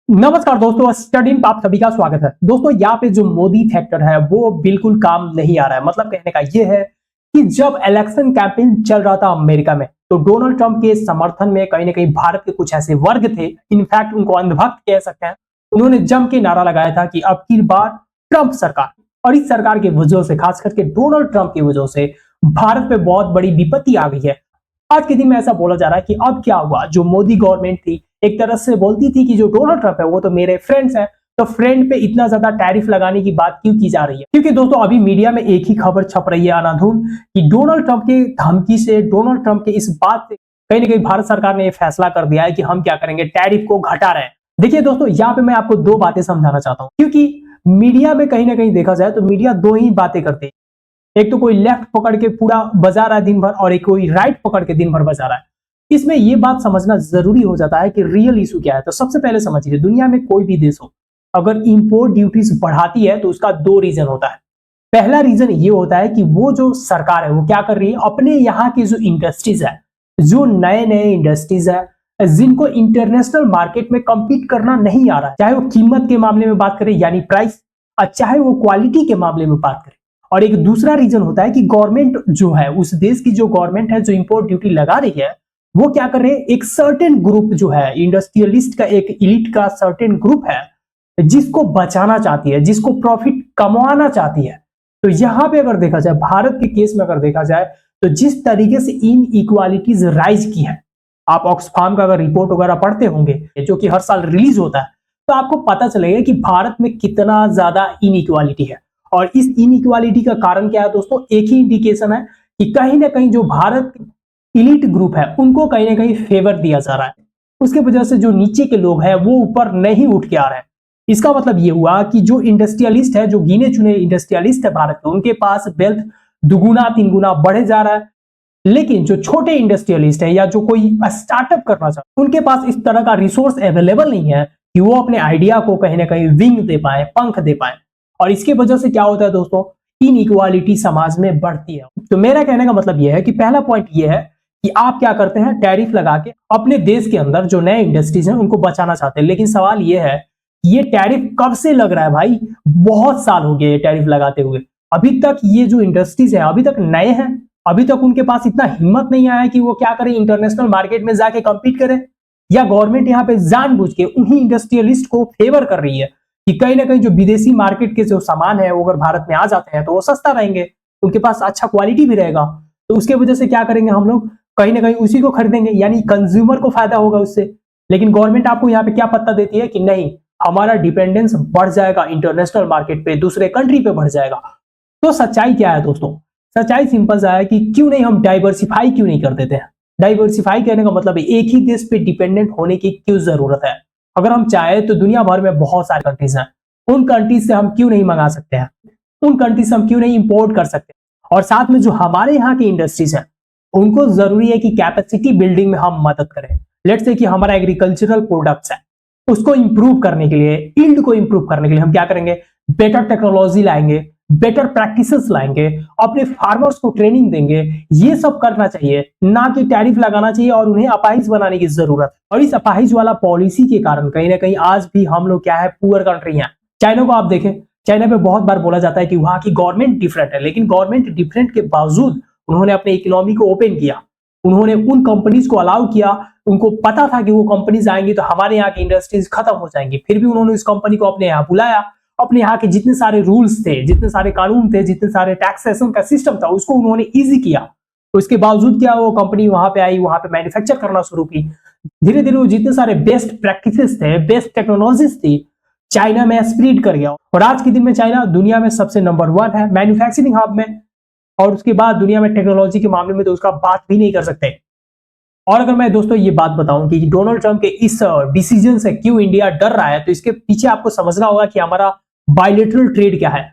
नमस्कार दोस्तों, study in आप सभी का स्वागत है। दोस्तों यहाँ पे जो मोदी फैक्टर है वो बिल्कुल काम नहीं आ रहा है। मतलब कहने का ये है कि जब इलेक्शन कैंपेन चल रहा था अमेरिका में, तो डोनाल्ड ट्रंप के समर्थन में कहीं ना कहीं भारत के कुछ ऐसे वर्ग थे, इनफैक्ट उनको अंधभक्त कह सकते हैं। उन्होंने जम के नारा लगाया था कि अब की बार ट्रंप सरकार। और इस सरकार की वजह से, खास करके डोनाल्ड ट्रंप की वजह से भारत पे बहुत बड़ी विपत्ति आ गई है। आज के दिन में ऐसा बोला जा रहा है कि अब क्या हुआ, जो मोदी गवर्नमेंट थी एक तरह से बोलती थी कि जो डोनाल्ड ट्रंप है वो तो मेरे फ्रेंड्स हैं, तो फ्रेंड पे इतना ज्यादा टैरिफ लगाने की बात क्यों की जा रही है? क्योंकि दोस्तों अभी मीडिया में एक ही खबर छप रही है अनाधुन कि डोनाल्ड ट्रंप की धमकी से, डोनाल्ड ट्रंप के इस बात से कहीं ना कहीं भारत सरकार ने यह फैसला कर दिया है कि हम क्या करेंगे, टैरिफ को घटा रहे हैं। देखिए दोस्तों, यहाँ पे मैं आपको दो बातें समझाना चाहता हूँ, क्योंकि मीडिया में कहीं ना कहीं देखा जाए तो मीडिया दो ही बातें करते हैं। एक तो कोई लेफ्ट पकड़ के पूरा बजा रहा है दिन भर, और एक कोई राइट पकड़ के दिन भर बजा रहा है। इसमें यह बात समझना जरूरी हो जाता है कि रियल इशू क्या है। तो सबसे पहले समझिए, दुनिया में कोई भी देश हो, अगर इंपोर्ट ड्यूटीज बढ़ाती है तो उसका दो रीजन होता है। पहला रीजन ये होता है कि वो जो सरकार है वो क्या कर रही है, अपने यहाँ की जो इंडस्ट्रीज है, जो नए नए इंडस्ट्रीज है, जिनको इंटरनेशनल मार्केट में कंपीट करना नहीं आ रहा है, चाहे वो कीमत के मामले में बात करें यानी प्राइस, चाहे वो क्वालिटी के मामले में बात करें। और एक दूसरा रीजन होता है कि गवर्नमेंट जो है, उस देश की जो गवर्नमेंट है जो इंपोर्ट ड्यूटी लगा रही है, वो क्या कर रहे हैं, एक सर्टेन ग्रुप जो है इंडस्ट्रियलिस्ट का, एक इलीट का सर्टेन ग्रुप है जिसको बचाना चाहती है, जिसको प्रॉफिट कमाना चाहती है। तो यहां पे अगर देखा जाए, भारत के केस में अगर देखा जाए, तो जिस तरीके से इन इक्वालिटीज राइज की है, आप ऑक्सफाम का अगर रिपोर्ट वगैरह पढ़ते होंगे जो कि हर साल रिलीज होता है, तो आपको पता चलेगा कि भारत में कितना ज्यादा इनइक्वालिटी है। और इस इनइक्वालिटी का कारण क्या है दोस्तों, एक ही इंडिकेशन है कि कहीं ना कहीं जो भारत इलीट ग्रुप है उनको कहीं ना कहीं फेवर दिया जा रहा है। उसके वजह से जो नीचे के लोग हैं वो ऊपर नहीं उठ के आ रहे हैं। इसका मतलब ये हुआ कि जो इंडस्ट्रियलिस्ट है, जो गिने चुने इंडस्ट्रियलिस्ट है भारत के, उनके पास वेल्थ दुगुना तीन गुना बढ़े जा रहा है। लेकिन जो छोटे इंडस्ट्रियलिस्ट है या जो कोई स्टार्टअप करना चाहता है, उनके पास इस तरह का रिसोर्स अवेलेबल नहीं है कि वो अपने आइडिया को कहीं ना कहीं विंग दे पाए, पंख दे पाए। और इसके वजह से क्या होता है दोस्तों, इनइक्वालिटी समाज में बढ़ती है। तो मेरा कहने का मतलब यह है कि पहला पॉइंट यह है कि आप क्या करते हैं, टैरिफ लगा के अपने देश के अंदर जो नए इंडस्ट्रीज हैं उनको बचाना चाहते हैं। लेकिन सवाल यह है, ये टैरिफ कब से लग रहा है भाई? बहुत साल हो गए ये टैरिफ लगाते हुए। अभी तक ये जो इंडस्ट्रीज है अभी तक नए हैं, अभी तक उनके पास इतना हिम्मत नहीं आया कि वो क्या करें, इंटरनेशनल मार्केट में जाके कंपीट करें। या गवर्नमेंट यहाँ पे जानबूझ के उन्हीं इंडस्ट्रियलिस्ट को फेवर कर रही है कि कहीं ना कहीं जो विदेशी मार्केट के जो सामान है वो अगर भारत में आ जाते हैं तो वो सस्ता रहेंगे, उनके पास अच्छा क्वालिटी भी रहेगा। तो उसके वजह से क्या करेंगे, हम लोग कहीं ना कहीं उसी को खरीदेंगे, यानी कंज्यूमर को फायदा होगा उससे। लेकिन गवर्नमेंट आपको यहाँ पे क्या पत्ता देती है कि नहीं, हमारा डिपेंडेंस बढ़ जाएगा इंटरनेशनल मार्केट पे, दूसरे कंट्री पे बढ़ जाएगा। तो सच्चाई क्या है दोस्तों? सच्चाई सिंपल सा है कि क्यों नहीं हम डाइवर्सिफाई क्यों नहीं कर देते हैं। डाइवर्सिफाई कहने का मतलब है एक ही देश पे डिपेंडेंट होने की क्यों जरूरत है? अगर हम चाहे तो दुनिया भर में बहुत सारे कंट्रीज हैं, उन कंट्रीज से हम क्यों नहीं मंगा सकते हैं, उन कंट्रीज से हम क्यों नहीं इंपोर्ट कर सकते। और साथ में जो हमारे यहाँ की इंडस्ट्रीज हैं उनको जरूरी है कि कैपेसिटी बिल्डिंग में हम मदद करें। लेट्स से कि हमारा एग्रीकल्चरल प्रोडक्ट्स है, उसको इंप्रूव करने के लिए, यील्ड को इंप्रूव करने के लिए हम क्या करेंगे, बेटर टेक्नोलॉजी लाएंगे, बेटर प्रैक्टिसेस लाएंगे, अपने फार्मर्स को ट्रेनिंग देंगे। ये सब करना चाहिए, ना कि टैरिफ लगाना चाहिए और उन्हें अपाहिज बनाने की जरूरत है। और इस अपाहिज वाला पॉलिसी के कारण कहीं ना कहीं आज भी हम लोग क्या है, पुअर कंट्री हैं। चाइना को आप देखें, चाइना पे बहुत बार बोला जाता है कि वहां की गवर्नमेंट डिफरेंट है, लेकिन गवर्नमेंट डिफरेंट के बावजूद उन्होंने अपने इकोनॉमी को ओपन किया, उन्होंने उन कंपनीज को अलाउ किया। उनको पता था कि वो कंपनीज आएंगी तो हमारे यहाँ की इंडस्ट्रीज खत्म हो जाएंगी, फिर भी उन्होंने इस कंपनी को अपने यहाँ बुलाया। अपने यहाँ के जितने सारे रूल्स थे, जितने सारे कानून थे, जितने सारे टैक्सेशन का सिस्टम था, उसको उन्होंने इजी किया। तो इसके बावजूद क्या, वो कंपनी वहां पे आई, वहां पे मैन्युफैक्चर करना शुरू की। धीरे धीरे वो जितने सारे बेस्ट प्रैक्टिसेस थे, बेस्ट टेक्नोलॉजीज थी, चाइना में स्प्रेड कर गया। और आज के दिन में चाइना दुनिया में सबसे नंबर 1 है मैन्युफैक्चरिंग हब में। और उसके बाद दुनिया में टेक्नोलॉजी के मामले में तो उसका बात भी नहीं कर सकते। और अगर मैं दोस्तों ये बात बताऊं कि डोनाल्ड ट्रंप के इस डिसीजन से क्यों इंडिया डर रहा है, तो इसके पीछे आपको समझना होगा कि हमारा बायलेटरल ट्रेड क्या है।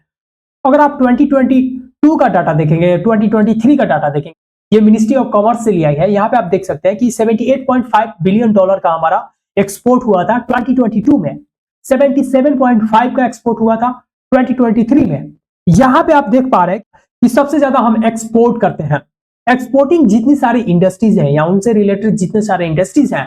अगर आप 2022 का डाटा देखेंगे, 2023 का डाटा देखेंगे, ये मिनिस्ट्री ऑफ कॉमर्स से लिया है। यहाँ पे आप देख सकते हैं कि $78.5 बिलियन का हमारा एक्सपोर्ट हुआ था 2022 में, 77.5 का एक्सपोर्ट हुआ था 2023 में। यहां पे आप देख पा रहे हैं कि सबसे ज्यादा हम एक्सपोर्ट करते हैं। एक्सपोर्टिंग जितनी सारी इंडस्ट्रीज हैं या उनसे रिलेटेड जितने सारे इंडस्ट्रीज हैं,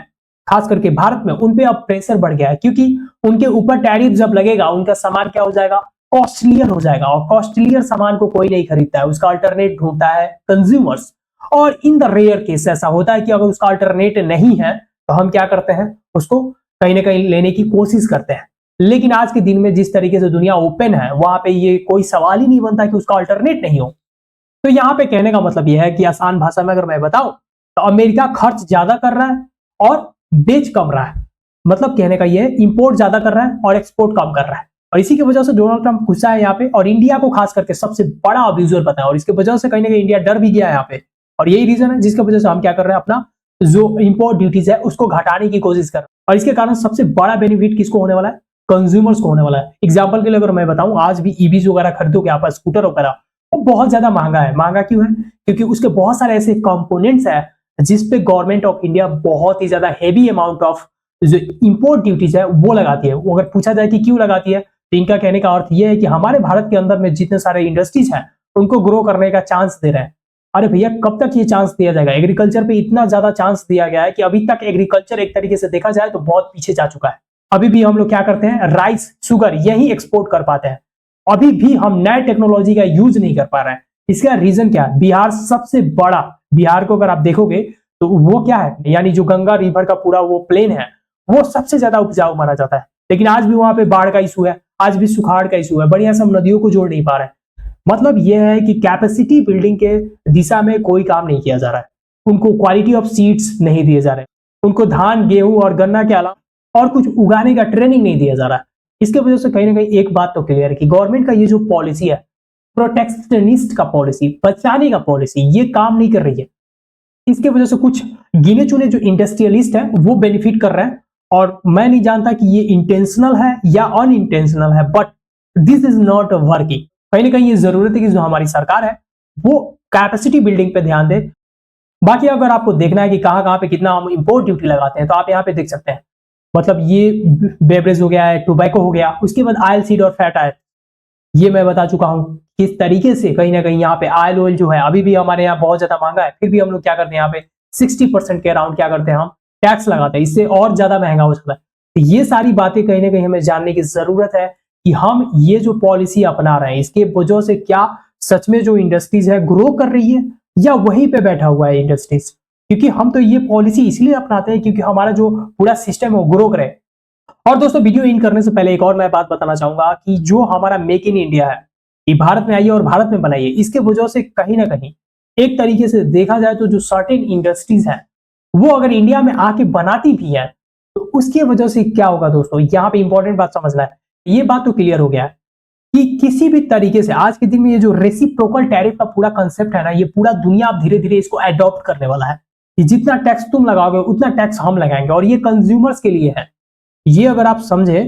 खास करके भारत में उन पे अब प्रेशर बढ़ गया है, क्योंकि उनके ऊपर टैरिफ जब लगेगा उनका सामान क्या हो जाएगा, कॉस्टलियर हो जाएगा, और कॉस्टलियर सामान को कोई नहीं खरीदता है, उसका अल्टरनेट ढूंढता है कंज्यूमर्स। और इन द रेयर केस ऐसा होता है कि अगर उसका अल्टरनेट नहीं है तो हम क्या करते हैं, उसको कहीं ना कहीं लेने की कोशिश करते हैं। लेकिन आज के दिन में जिस तरीके से दुनिया ओपन है, वहां पे ये कोई सवाल ही नहीं बनता कि उसका अल्टरनेट नहीं हो। तो यहाँ पे कहने का मतलब यह है कि आसान भाषा में अगर मैं बताऊं तो अमेरिका खर्च ज्यादा कर रहा है और बेच कम रहा है। मतलब कहने का यह इंपोर्ट ज्यादा कर रहा है और एक्सपोर्ट कम कर रहा है, और इसी की वजह से डोनाल्ड ट्रंप गुस्सा है यहाँ पे, और इंडिया को खास करके सबसे बड़ा अब्यूजर बताया, और इसके वजह से कहीं ना कहीं इंडिया डर भी गया है यहाँ पे। और यही रीजन है जिसकी वजह से हम क्या कर रहे हैं, अपना जो इंपोर्ट ड्यूटीज है उसको घटाने की कोशिश कर रहे हैं। और इसके कारण सबसे बड़ा बेनिफिट किसको होने वाला है, कंज्यूमर्स को होने वाला है। एग्जाम्पल के लिए अगर मैं बताऊं, आज भी ईवीज वगैरह खरीदोगे आप, स्कूटर वगैरह, वो बहुत ज्यादा महंगा है। महंगा क्यों है, क्योंकि उसके बहुत सारे ऐसे कंपोनेंट्स है जिसपे गवर्नमेंट ऑफ इंडिया बहुत ही ज्यादा हेवी अमाउंट ऑफ जो इंपोर्ट ड्यूटीज है वो लगाती है। वो अगर पूछा जाए कि क्यों लगाती है, तो इनका कहने का अर्थ यह है कि हमारे भारत के अंदर में जितने सारे इंडस्ट्रीज हैं उनको ग्रो करने का चांस दे रहे हैं। अरे भैया, कब तक ये चांस दिया जाएगा? एग्रीकल्चर पे इतना ज्यादा चांस दिया गया है कि अभी तक एग्रीकल्चर एक तरीके से देखा जाए तो बहुत पीछे जा चुका है। अभी भी हम लोग क्या करते हैं, राइस, शुगर यही एक्सपोर्ट कर पाते हैं। अभी भी हम नए टेक्नोलॉजी का यूज नहीं कर पा रहे हैं। इसका रीजन क्या है? बिहार सबसे बड़ा, बिहार को अगर आप देखोगे तो वो क्या है, यानी जो गंगा रिवर का पूरा वो प्लेन है वो सबसे ज्यादा उपजाऊ माना जाता है। लेकिन आज भी वहां पे बाढ़ का इशू है, आज भी सुखाड़ का इशू है, बढ़िया सब नदियों को जोड़ नहीं पा रहे हैं। मतलब यह है कि कैपेसिटी बिल्डिंग के दिशा में कोई काम नहीं किया जा रहा है। उनको क्वालिटी ऑफ सीड्स नहीं दिए जा रहे, उनको धान, गेहूं और गन्ना के अलावा और कुछ उगाने का ट्रेनिंग नहीं दिया जा रहा है। इसके वजह से कहीं ना कहीं एक बात तो क्लियर है कि गवर्नमेंट का ये जो पॉलिसी है, प्रोटेक्शनिस्ट का पॉलिसी, बचाने का पॉलिसी, ये काम नहीं कर रही है। इसके वजह से कुछ गिने चुने जो इंडस्ट्रियलिस्ट है वो बेनिफिट कर रहे हैं, और मैं नहीं जानता कि ये इंटेंशनल है या अनइंटेंशनल है, but this is not working. कहीं ना कहीं ये जरूरत है कि जो हमारी सरकार है वो कैपेसिटी बिल्डिंग पे ध्यान दे। बाकी अगर आपको देखना है कि कहां कहां पे कितना हम इंपोर्ट ड्यूटी लगाते हैं, तो आप यहाँ पे देख सकते हैं। मतलब ये बेवरेज हो गया है, टोबैको हो गया, उसके बाद ऑयल सीड और फैट ऑयल, ये मैं बता चुका हूं किस तरीके से कहीं ना कहीं यहाँ पे ऑयल ऑयल जो है अभी भी हमारे यहाँ बहुत ज्यादा महंगा है, फिर भी हम लोग क्या करते हैं, यहाँ पे 60% के अराउंड क्या करते हैं, हम टैक्स लगाते हैं, इससे और ज्यादा महंगा हो जाता है। तो ये सारी बातें कहीं ना कहीं हमें जानने की जरूरत है कि हम ये जो पॉलिसी अपना रहे हैं इसके वजह से क्या सच में जो इंडस्ट्रीज है ग्रो कर रही है या वहीं पे बैठा हुआ है इंडस्ट्रीज। क्योंकि हम तो ये पॉलिसी इसलिए अपनाते हैं क्योंकि हमारा जो पूरा सिस्टम है वो ग्रो करे। और दोस्तों, वीडियो इन करने से पहले एक और मैं बात बताना चाहूंगा कि जो हमारा मेक इन इंडिया है, ये भारत में आई है और भारत में बनाई है, इसके वजह से कहीं ना कहीं एक तरीके से देखा जाए तो जो सर्टेन इंडस्ट्रीज है वो अगर इंडिया में आके बनाती भी है तो उसकी वजह से क्या होगा दोस्तों, यहाँ पे इंपॉर्टेंट बात समझना है। ये बात तो क्लियर हो गया है कि किसी भी तरीके से आज के दिन में ये जो रेसिप्रोकल टैरिफ का पूरा कंसेप्ट है ना, ये पूरा दुनिया अब धीरे धीरे इसको एडॉप्ट करने वाला है कि जितना टैक्स तुम लगाओगे उतना टैक्स हम लगाएंगे, और ये कंज्यूमर्स के लिए है। ये अगर आप समझे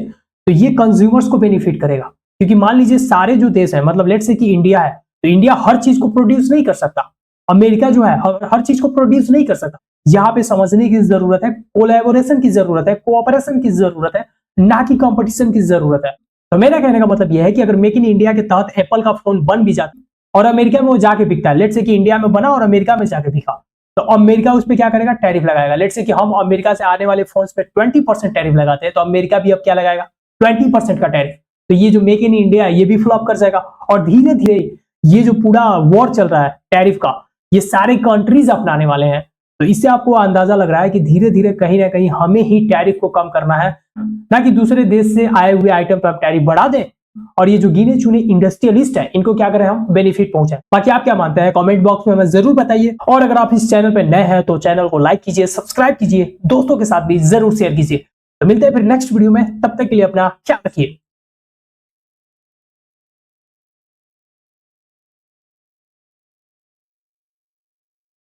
तो ये कंज्यूमर्स को बेनिफिट करेगा, क्योंकि मान लीजिए सारे जो देश है, मतलब लेट्स से कि इंडिया है, तो इंडिया हर चीज को प्रोड्यूस नहीं कर सकता। अमेरिका जो है हर चीज को प्रोड्यूस नहीं कर सकता। यहाँ पे समझने की जरूरत है, कोलैबोरेशन की जरूरत है, कोऑपरेशन की जरूरत है, ना कि कंपटीशन की जरूरत है। तो मेरा कहने का मतलब यह है कि अगर मेक इन इंडिया के तहत एप्पल का फोन बन भी जाता और अमेरिका में वो जाके बिकता है, लेट्स से कि इंडिया में बना और अमेरिका में जाके बिका, तो अमेरिका उस पर क्या करेगा, टैरिफ लगाएगा। लेट्स से कि हम अमेरिका से आने वाले फोन्स पे 20% टैरिफ लगाते हैं, तो अमेरिका भी अब क्या लगाएगा, 20% का टैरिफ। तो ये जो मेक इन इंडिया है ये भी फ्लॉप कर जाएगा, और धीरे धीरे ये जो पूरा वॉर चल रहा है टैरिफ का, ये सारे कंट्रीज अपनाने वाले हैं। तो इससे आपको अंदाजा लग रहा है कि धीरे धीरे कहीं ना कहीं हमें ही टैरिफ को कम करना है, ना कि दूसरे देश से आए हुए आइटम पर टैरिफ बढ़ा दें और ये जो गिने चुने इंडस्ट्रियलिस्ट है इनको क्या करें, हम बेनिफिट पहुंचाएं। बाकी आप क्या मानते हैं कमेंट बॉक्स में हमें जरूर बताइए, और अगर आप इस चैनल पर नए हैं तो चैनल को लाइक कीजिए, सब्सक्राइब कीजिए, दोस्तों के साथ भी जरूर शेयर कीजिए। तो मिलते हैं फिर नेक्स्ट वीडियो में, तब तक के लिए अपना ख्याल रखिए।